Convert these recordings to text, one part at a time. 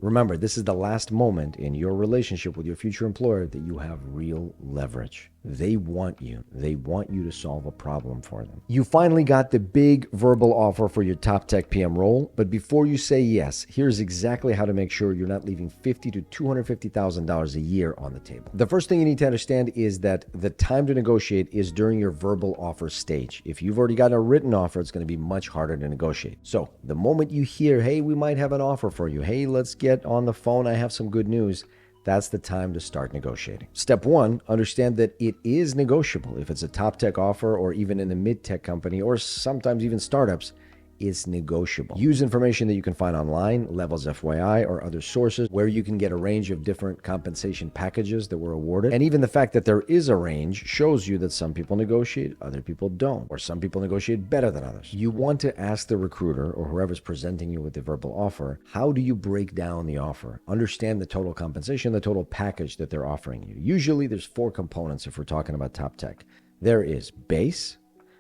Remember, this is the last moment in your relationship with your future employer that you have real leverage. They want you. They want you to solve a problem for them. You finally got the big verbal offer for your top tech PM role, but before you say yes, here's exactly how to make sure you're not leaving $50,000 to $250,000 a year on the table. The first thing you need to understand is that the time to negotiate is during your verbal offer stage. If you've already got a written offer, it's going to be much harder to negotiate. So the moment you hear, hey, we might have an offer for you, hey, let's get on the phone, I have some good news, that's the time to start negotiating. Step one, understand that it is negotiable. If it's a top tech offer or even in the mid-tech company or sometimes even startups, it's negotiable. Use information that you can find online, levels.fyi or other sources where you can get a range of different compensation packages that were awarded. And even the fact that there is a range shows you that some people negotiate, other people don't, or some people negotiate better than others. You want to ask the recruiter or whoever's presenting you with the verbal offer, how do you break down the offer? Understand the total compensation, the total package that they're offering you. Usually there's 4 components if we're talking about top tech. There is base,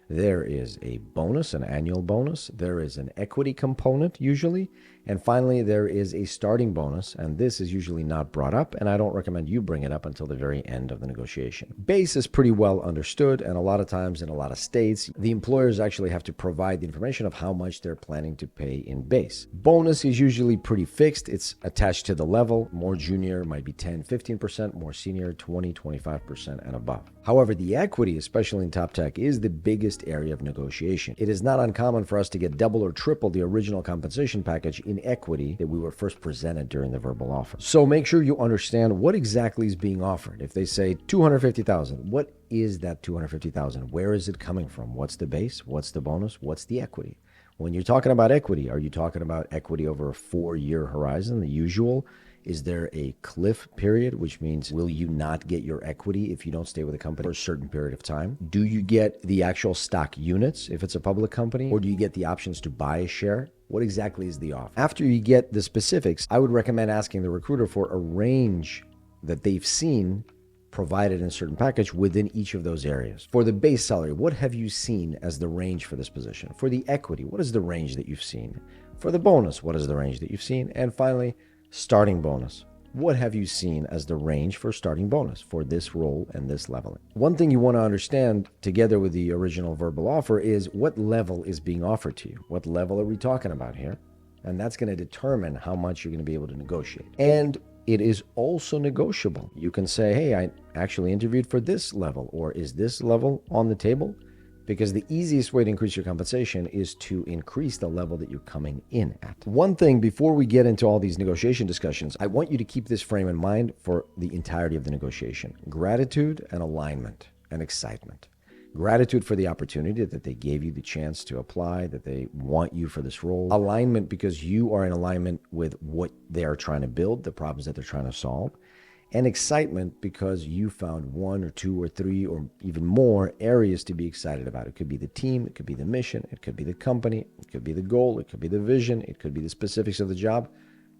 there is a bonus, an annual bonus. There is an equity component usually. And finally, there is a starting bonus. And this is usually not brought up. And I don't recommend you bring it up until the very end of the negotiation. Base is pretty well understood. And a lot of times in a lot of states, the employers actually have to provide the information of how much they're planning to pay in base. Bonus is usually pretty fixed. It's attached to the level. More junior might be 10, 15%, more senior 20, 25% and above. However, the equity, especially in top tech, is the biggest area of negotiation. It is not uncommon for us to get double or triple the original compensation package in equity that we were first presented during the verbal offer. So make sure you understand what exactly is being offered. If they say $250,000, what is that $250,000? Where is it coming from? What's the base? What's the bonus? What's the equity? When you're talking about equity, are you talking about equity over a 4-year horizon, the usual? Is there a cliff period, which means will you not get your equity if you don't stay with the company for a certain period of time? Do you get the actual stock units if it's a public company, or do you get the options to buy a share? What exactly is the offer? After you get the specifics, I would recommend asking the recruiter for a range that they've seen provided in a certain package within each of those areas. For the base salary, what have you seen as the range for this position? For the equity, what is the range that you've seen? For the bonus, what is the range that you've seen? And finally, starting bonus. What have you seen as the range for starting bonus for this role and this leveling? One thing you want to understand together with the original verbal offer is what level is being offered to you. What level are we talking about here? And that's going to determine how much you're going to be able to negotiate. And it is also negotiable. You can say, hey, I actually interviewed for this level, or is this level on the table? Because the easiest way to increase your compensation is to increase the level that you're coming in at. One thing before we get into all these negotiation discussions, I want you to keep this frame in mind for the entirety of the negotiation. Gratitude and alignment and excitement. Gratitude for the opportunity that they gave you the chance to apply, that they want you for this role. Alignment because you are in alignment with what they are trying to build, the problems that they're trying to solve. And excitement because you found 1 or 2 or 3 or even more areas to be excited about. It could be the team, it could be the mission, it could be the company, it could be the goal, it could be the vision, it could be the specifics of the job.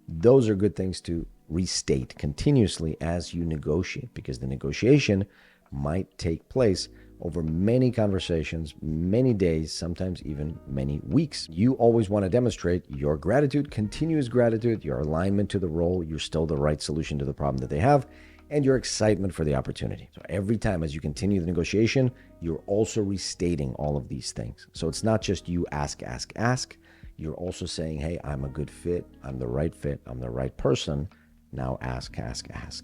Those are good things to restate continuously as you negotiate, because the negotiation might take place over many conversations, many days, sometimes even many weeks. You always want to demonstrate your gratitude, continuous gratitude, your alignment to the role, you're still the right solution to the problem that they have, and your excitement for the opportunity. So every time as you continue the negotiation, you're also restating all of these things. So it's not just you ask. You're also saying, hey, I'm a good fit, I'm the right fit, I'm the right person. Now ask.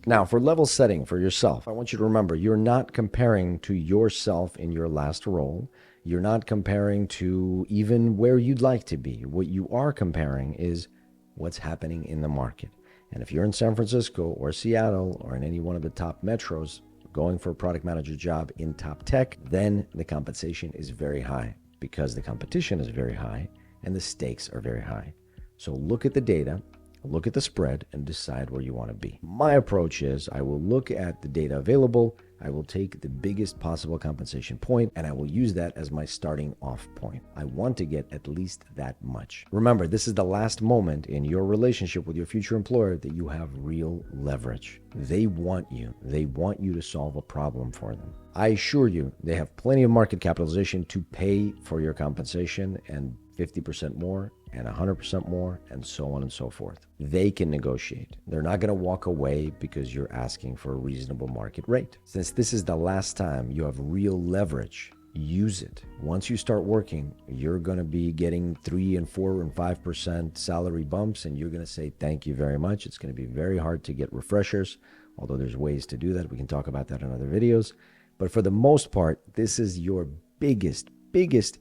Now for level setting for yourself, I want you to remember you're not comparing to yourself in your last role. You're not comparing to even where you'd like to be. What you are comparing is what's happening in the market. And if you're in San Francisco or Seattle or in any one of the top metros going for a product manager job in top tech, then the compensation is very high because the competition is very high and the stakes are very high. So look at the data. Look at the spread and decide where you want to be. My approach is I will look at the data available, I will take the biggest possible compensation point, and I will use that as my starting off point. I want to get at least that much. Remember, this is the last moment in your relationship with your future employer that you have real leverage. They want you. They want you to solve a problem for them. I assure you, they have plenty of market capitalization to pay for your compensation and 50% more and 100% more, and so on and so forth. They can negotiate. They're not going to walk away because you're asking for a reasonable market rate. Since this is the last time you have real leverage, use it. Once you start working, you're going to be getting 3 and 4 and 5% salary bumps, and you're going to say thank you very much. It's going to be very hard to get refreshers, although there's ways to do that. We can talk about that in other videos. But for the most part, this is your biggest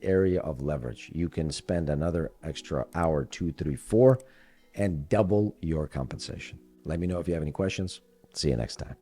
area of leverage. You can spend another extra hour, 2, 3, 4, and double your compensation. Let me know if you have any questions. See you next time.